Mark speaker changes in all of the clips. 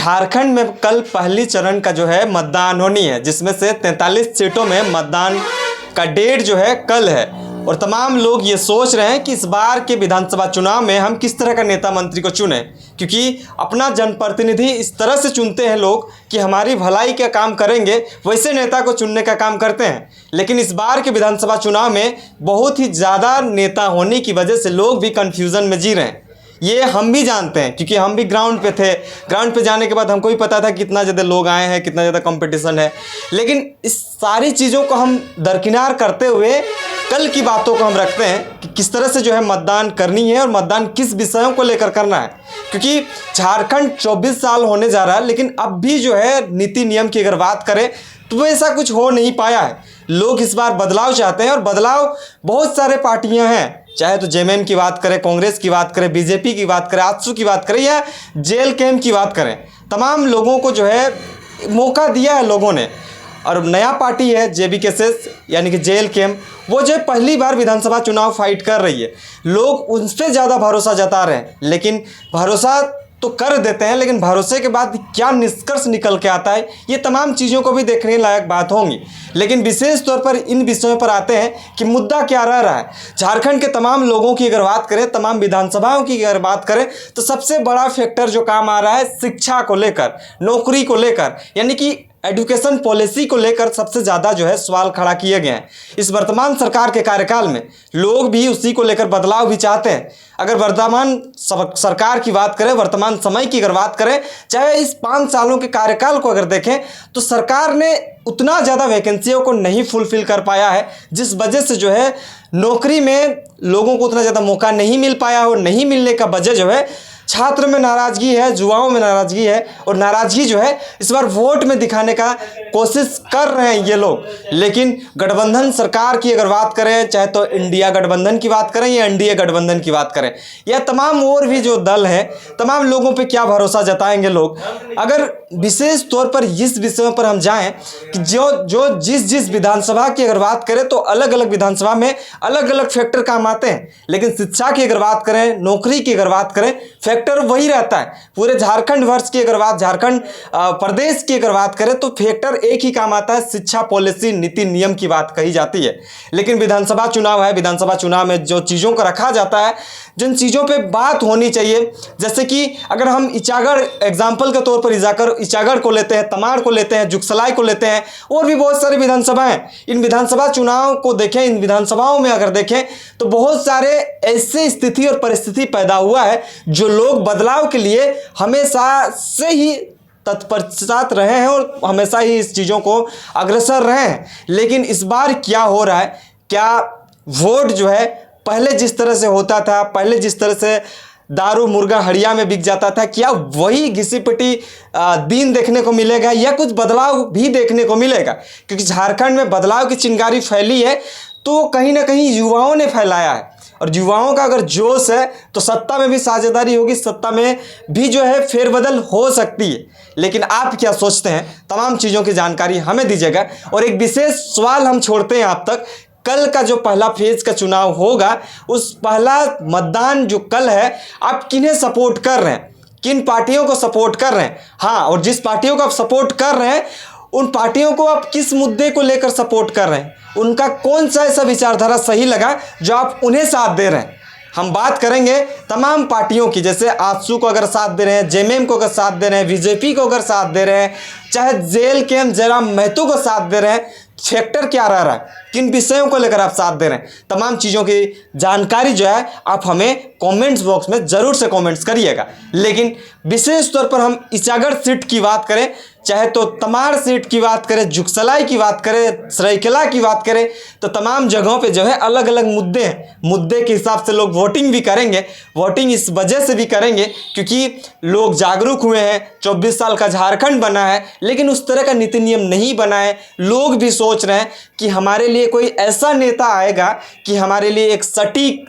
Speaker 1: झारखंड में कल पहली चरण का जो है मतदान होनी है, जिसमें से 43 सीटों में मतदान का डेट जो है कल है। और तमाम लोग ये सोच रहे हैं कि इस बार के विधानसभा चुनाव में हम किस तरह का नेता मंत्री को चुनें, क्योंकि अपना जनप्रतिनिधि इस तरह से चुनते हैं लोग कि हमारी भलाई का काम करेंगे, वैसे नेता को चुनने का काम करते हैं। लेकिन इस बार के विधानसभा चुनाव में बहुत ही ज़्यादा नेता होने की वजह से लोग भी कन्फ्यूज़न में जी रहे हैं। ये हम भी जानते हैं, क्योंकि हम भी ग्राउंड पे थे। ग्राउंड पे जाने के बाद हमको भी पता था कितना ज़्यादा लोग आए हैं, कितना ज़्यादा कंपटीशन है। लेकिन इस सारी चीज़ों को हम दरकिनार करते हुए कल की बातों को हम रखते हैं कि किस तरह से जो है मतदान करनी है और मतदान किस विषयों को लेकर करना है। क्योंकि झारखंड 24 साल होने जा रहा है, लेकिन अब भी जो है नीति नियम की अगर बात करें तो ऐसा कुछ हो नहीं पाया है। लोग इस बार बदलाव चाहते हैं और बदलाव बहुत सारे पार्टियां हैं, चाहे तो जेएमएम की बात करें, कांग्रेस की बात करें, बीजेपी की बात करें, आजसू की बात करें या जेल कैम्प की बात करें। तमाम लोगों को जो है मौका दिया है लोगों ने। और नया पार्टी है जेबीकेएस यानी कि जेल कैम्प, वो जो पहली बार विधानसभा चुनाव फाइट कर रही है। लोग उन पर ज़्यादा भरोसा जता रहे हैं, लेकिन भरोसा तो कर देते हैं, लेकिन भरोसे के बाद क्या निष्कर्ष निकल के आता है, ये तमाम चीज़ों को भी देखने लायक बात होंगी। लेकिन विशेष तौर पर इन विषयों पर आते हैं कि मुद्दा क्या रह रहा है। झारखंड के तमाम लोगों की अगर बात करें, तमाम विधानसभाओं की अगर बात करें, तो सबसे बड़ा फैक्टर जो काम आ रहा है शिक्षा को लेकर, नौकरी को लेकर, यानी कि एजुकेशन पॉलिसी को लेकर सबसे ज़्यादा जो है सवाल खड़ा किए गए हैं। इस वर्तमान सरकार के कार्यकाल में लोग भी उसी को लेकर बदलाव भी चाहते हैं। अगर वर्तमान सरकार की बात करें, वर्तमान समय की अगर बात करें, चाहे इस 5 सालों के कार्यकाल को अगर देखें, तो सरकार ने उतना ज़्यादा वैकेंसियों को नहीं फुलफिल कर पाया है, जिस वजह से जो है नौकरी में लोगों को उतना ज़्यादा मौका नहीं मिल पाया और नहीं मिलने का वजह जो है छात्र में नाराज़गी है, युवाओं में नाराज़गी है। और नाराज़गी जो है इस बार वोट में दिखाने का कोशिश कर रहे हैं ये लोग। लेकिन गठबंधन सरकार की अगर बात करें, चाहे तो इंडिया गठबंधन की बात करें या एनडीए गठबंधन की बात करें, या तमाम और भी जो दल हैं, तमाम लोगों पे क्या भरोसा जताएंगे लोग। अगर विशेष तौर पर इस विषयों पर हम जाएं कि जो जिस विधानसभा की अगर बात करें, तो अलग अलग विधानसभा में अलग अलग फैक्टर काम आते हैं। लेकिन शिक्षा की अगर बात करें, नौकरी की अगर बात करें, फैक्टर वही रहता है। पूरे झारखंड वर्ष की अगर बात, झारखंड प्रदेश की अगर बात करें, तो फैक्टर एक ही काम आता है, शिक्षा पॉलिसी, नीति नियम की बात कही जाती है। लेकिन विधानसभा चुनाव है, विधानसभा चुनाव में जो चीज़ों को रखा जाता है, जिन चीज़ों पे बात होनी चाहिए, जैसे कि अगर हम इचागढ़ एग्जाम्पल के तौर पर इचागढ़ को लेते हैं, तमाड़ को लेते हैं, जुगसलाई को लेते हैं, और भी बहुत सारी विधानसभा हैं। इन विधानसभा चुनाव को देखें, इन विधानसभाओं में अगर देखें, तो बहुत सारे ऐसे स्थिति और परिस्थिति पैदा हुआ है जो लोग बदलाव के लिए हमेशा से ही तत्पश्चात रहे हैं और हमेशा ही इस चीज़ों को अग्रसर रहे हैं। लेकिन इस बार क्या हो रहा है, क्या वोट जो है पहले जिस तरह से होता था, पहले जिस तरह से दारू मुर्गा हड़िया में बिक जाता था, क्या वही घिसी पिटी दिन देखने को मिलेगा या कुछ बदलाव भी देखने को मिलेगा? क्योंकि झारखंड में बदलाव की चिंगारी फैली है, तो कहीं ना कहीं युवाओं ने फैलाया है। और युवाओं का अगर जोश है तो सत्ता में भी साझेदारी होगी, सत्ता में भी जो है फेरबदल हो सकती है। लेकिन आप क्या सोचते हैं, तमाम चीज़ों की जानकारी हमें दीजिएगा। और एक विशेष सवाल हम छोड़ते हैं आप तक, कल का जो पहला फेज का चुनाव होगा, उस पहला मतदान जो कल है, आप किन्हें सपोर्ट कर रहे हैं, किन पार्टियों को सपोर्ट कर रहे हैं? हाँ, और जिस पार्टियों को आप सपोर्ट कर रहे हैं, उन पार्टियों को आप किस मुद्दे को लेकर सपोर्ट कर रहे हैं? उनका कौन सा ऐसा विचारधारा सही लगा जो आप उन्हें साथ दे रहे हैं? हम बात करेंगे तमाम पार्टियों की, जैसे आजसू को अगर साथ दे रहे हैं, जेएमएम को अगर साथ दे रहे हैं, बीजेपी को अगर साथ दे रहे हैं, चाहे जेल कैम्प जयराम महतो को साथ दे रहे हैं, फैक्टर क्या रह रहा है, किन विषयों को लेकर आप साथ दे रहे हैं, तमाम चीज़ों की जानकारी जो है आप हमें कमेंट्स बॉक्स में ज़रूर से कमेंट्स करिएगा। लेकिन विशेष तौर पर हम इचागढ़ सीट की बात करें, चाहे तो तमाड़ सीट की बात करें, जुगसलाई की बात करें, सरायकेला की बात करें, तो तमाम जगहों पे जो है अलग अलग मुद्दे हैं। मुद्दे के हिसाब से लोग वोटिंग भी करेंगे। वोटिंग इस वजह से भी करेंगे क्योंकि लोग जागरूक हुए हैं, 24 साल का झारखंड बना है, लेकिन उस तरह का नीति नियम नहीं बना है। लोग भी सोच रहे हैं कि हमारे लिए कोई ऐसा नेता आएगा कि हमारे लिए एक सटीक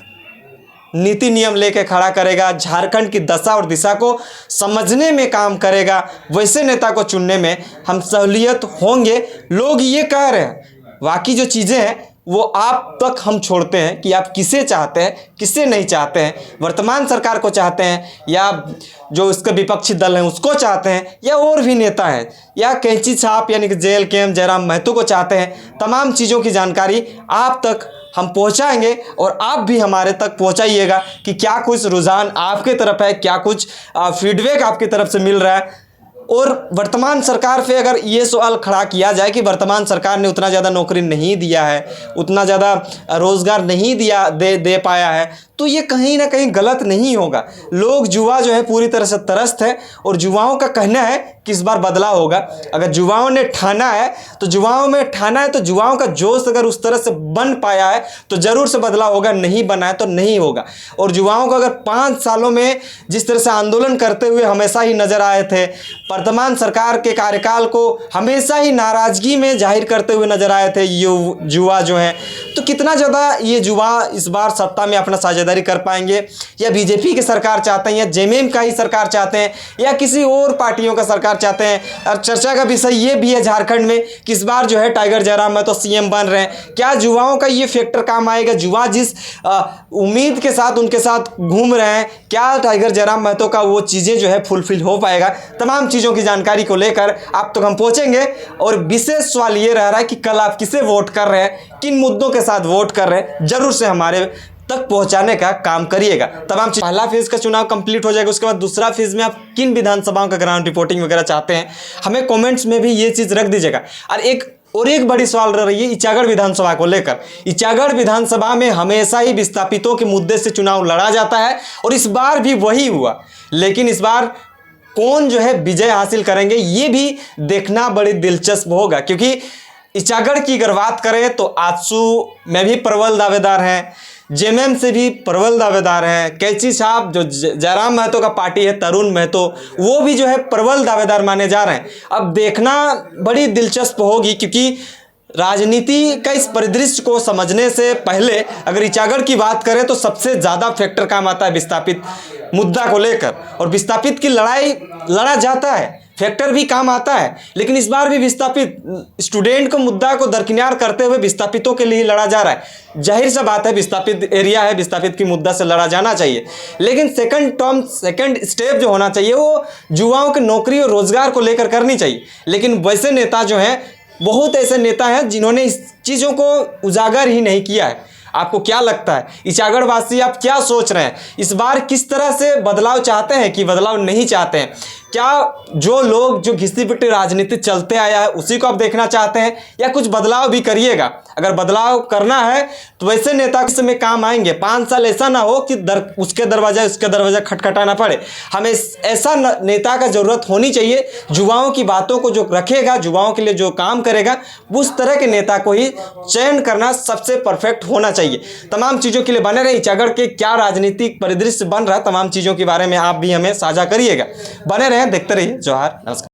Speaker 1: नीति नियम लेके खड़ा करेगा, झारखंड की दशा और दिशा को समझने में काम करेगा, वैसे नेता को चुनने में हम सहूलियत होंगे। लोग ये कह रहे हैं, बाकी जो चीज़ें हैं वो आप तक हम छोड़ते हैं कि आप किसे चाहते हैं, किसे नहीं चाहते हैं। वर्तमान सरकार को चाहते हैं या जो इसके विपक्षी दल हैं उसको चाहते हैं, या और भी नेता हैं, या कैंची छाप यानी कि जेल केम जयराम महतो को चाहते हैं। तमाम चीज़ों की जानकारी आप तक हम पहुंचाएंगे और आप भी हमारे तक पहुंचाइएगा कि क्या कुछ रुझान आपके तरफ है, क्या कुछ फीडबैक आपकी तरफ से मिल रहा है। और वर्तमान सरकार पे अगर ये सवाल खड़ा किया जाए कि वर्तमान सरकार ने उतना ज़्यादा नौकरी नहीं दिया है, उतना ज़्यादा रोज़गार नहीं दे पाया है, तो ये कहीं ना कहीं गलत नहीं होगा। लोग युवा जो है पूरी तरह से त्रस्त है और युवाओं का कहना है कि इस बार बदलाव होगा। अगर युवाओं ने ठाना है तो युवाओं में ठाना है, तो युवाओं का जोश अगर उस तरह से बन पाया है तो ज़रूर से बदलाव होगा, नहीं बना है तो नहीं होगा। और युवाओं को अगर 5 सालों में जिस तरह से आंदोलन करते हुए हमेशा ही नजर आए थे, वर्तमान सरकार के कार्यकाल को हमेशा ही नाराजगी में जाहिर करते हुए नजर आए थे युवा जो हैं, तो कितना ज़्यादा ये युवा इस बार सत्ता में अपना साझेदारी कर पाएंगे, या बीजेपी की सरकार चाहते हैं, या जेएमएम का ही सरकार चाहते हैं, या किसी और पार्टियों का सरकार चाहते हैं। और चर्चा का विषय ये भी है झारखंड में कि इस बार जो है टाइगर जयराम महतो सीएम बन रहे हैं। क्या युवाओं का ये फैक्टर काम आएगा? युवा जिस उम्मीद के साथ उनके साथ घूम रहे हैं, क्या टाइगर जयराम महतो का वो चीज़ें जो है फुलफिल हो पाएगा? तमाम चीज़ों की जानकारी को लेकर आप तक हम पहुंचेंगे। और विशेष सवाल ये रह रहा है कि कल आप किसे वोट कर रहे हैं, किन मुद्दों के साथ वोट कर रहे हैं, जरूर से हमारे तक पहुंचाने का काम करिएगा। तमाम चीज पहला फेज का चुनाव कंप्लीट हो जाएगा, उसके बाद दूसरा फेज में आप किन विधानसभाओं का ग्राउंड रिपोर्टिंग वगैरह चाहते हैं, हमें कमेंट्स में भी ये चीज़ रख दीजिएगा। और एक बड़ी सवाल रह रही है इचागढ़ विधानसभा को लेकर। इचागढ़ विधानसभा में हमेशा ही विस्थापितों के मुद्दे से चुनाव लड़ा जाता है और इस बार भी वही हुआ, लेकिन इस बार कौन जो है विजय हासिल करेंगे ये भी देखना बड़ी दिलचस्प होगा। क्योंकि इचागढ़ की अगर बात करें तो आजसू में भी प्रबल दावेदार हैं, जेएमएम से भी प्रबल दावेदार हैं, कैंची छाप जो जयराम महतो का पार्टी है तरुण महतो, वो भी जो है प्रबल दावेदार माने जा रहे हैं। अब देखना बड़ी दिलचस्प होगी, क्योंकि राजनीति का इस परिदृश्य को समझने से पहले अगर इचागढ़ की बात करें तो सबसे ज़्यादा फैक्टर काम आता है विस्थापित मुद्दा को लेकर, और विस्थापित की लड़ाई लड़ा जाता है, फैक्टर भी काम आता है। लेकिन इस बार भी विस्थापित स्टूडेंट को मुद्दा को दरकिनार करते हुए विस्थापितों के लिए लड़ा जा रहा है। जाहिर सा बात है विस्थापित एरिया है, विस्थापित की मुद्दा से लड़ा जाना चाहिए, लेकिन सेकंड स्टेप जो होना चाहिए वो युवाओं की नौकरी और रोजगार को लेकर करनी चाहिए। लेकिन वैसे नेता जो हैं, बहुत ऐसे नेता हैं जिन्होंने इस चीज़ों को उजागर ही नहीं किया है। आपको क्या लगता है इचागढ़ वासी, आप क्या सोच रहे हैं? इस बार किस तरह से बदलाव चाहते हैं कि बदलाव नहीं चाहते हैं? क्या जो लोग जो घिसी पिटी राजनीति चलते आया है उसी को आप देखना चाहते हैं, या कुछ बदलाव भी करिएगा? अगर बदलाव करना है तो वैसे नेता के समय काम आएंगे। 5 साल ऐसा ना हो कि उसके दरवाजा खटखटाना पड़े। हमें ऐसा नेता का ज़रूरत होनी चाहिए, युवाओं की बातों को जो रखेगा, युवाओं के लिए जो काम करेगा, उस तरह के नेता को ही चयन करना सबसे परफेक्ट होना चाहिए। तमाम चीज़ों के लिए बने रहे। इचागढ़ के क्या राजनीतिक परिदृश्य बन रहा है, तमाम चीज़ों के बारे में आप भी हमें साझा करिएगा। बने रहे, देखते रहिए जोहार, नमस्कार।